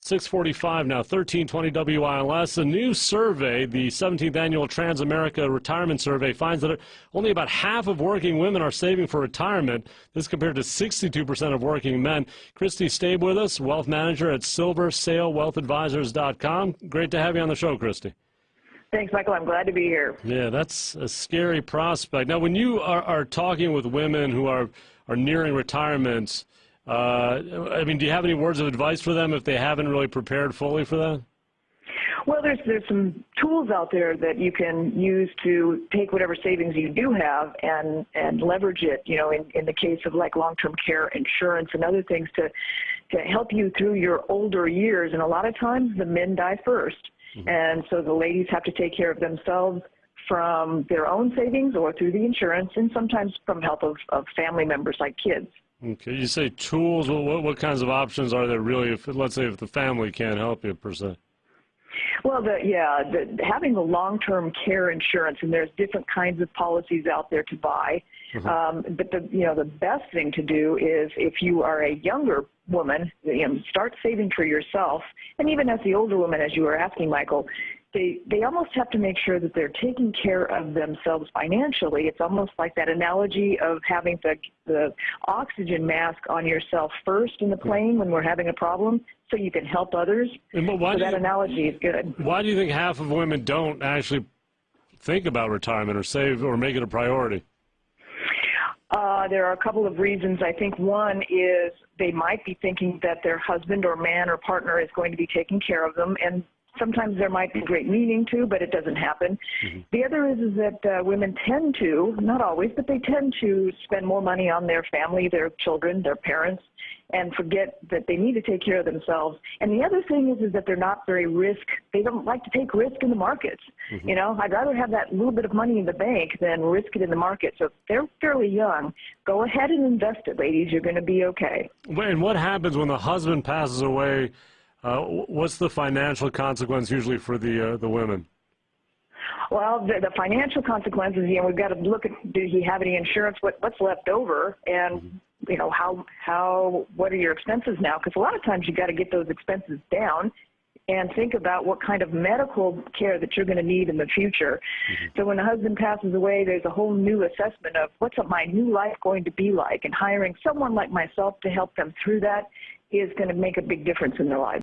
6:45 now, 1320 WILS. A new survey, the 17th Annual Transamerica Retirement Survey, finds that only about half of working women are saving for retirement. This compared to 62% of working men. Christy Stabe with us, wealth manager at SilverSailWealthAdvisors.com. Great to have you on the show, Christy. Thanks, Michael. I'm glad to be here. Yeah, that's a scary prospect. Now, when you are talking with women who are nearing retirement, do you have any words of advice for them if they haven't really prepared fully for that? Well, there's some tools out there that you can use to take whatever savings you do have and leverage it, in the case of like long-term care insurance and other things to help you through your older years. And a lot of times the men die first. Mm-hmm. And so the ladies have to take care of themselves from their own savings or through the insurance, and sometimes from help of family members like kids. Okay, you say tools. Well, what kinds of options are there really, let's say if the family can't help you per se? Well, having the long-term care insurance, and there's different kinds of policies out there to buy. Mm-hmm. But the best thing to do is, if you are a younger woman, start saving for yourself. And even as the older woman, as you were asking, Michael, they almost have to make sure that they're taking care of themselves financially. It's almost like that analogy of having the oxygen mask on yourself first in the plane when we're having a problem, so you can help others. So that analogy is good. Why do you think half of women don't actually think about retirement or save or make it a priority? There are a couple of reasons. I think one is they might be thinking that their husband or man or partner is going to be taking care of them, and sometimes there might be great meaning to, but it doesn't happen. Mm-hmm. The other is that women tend to, not always, but they tend to spend more money on their family, their children, their parents, and forget that they need to take care of themselves. And the other thing is that they're not very they don't like to take risk in the markets. Mm-hmm. I'd rather have that little bit of money in the bank than risk it in the market. So if they're fairly young, go ahead and invest it, ladies. You're going to be okay. And what happens when the husband passes away? What's the financial consequence usually for the women? Well, the financial consequences, we've got to look at, do you have any insurance, what's left over, and, what are your expenses now? Because a lot of times you've got to get those expenses down and think about what kind of medical care that you're going to need in the future. Mm-hmm. So when the husband passes away, there's a whole new assessment of what's my new life going to be like, and hiring someone like myself to help them through that is going to make a big difference in their lives.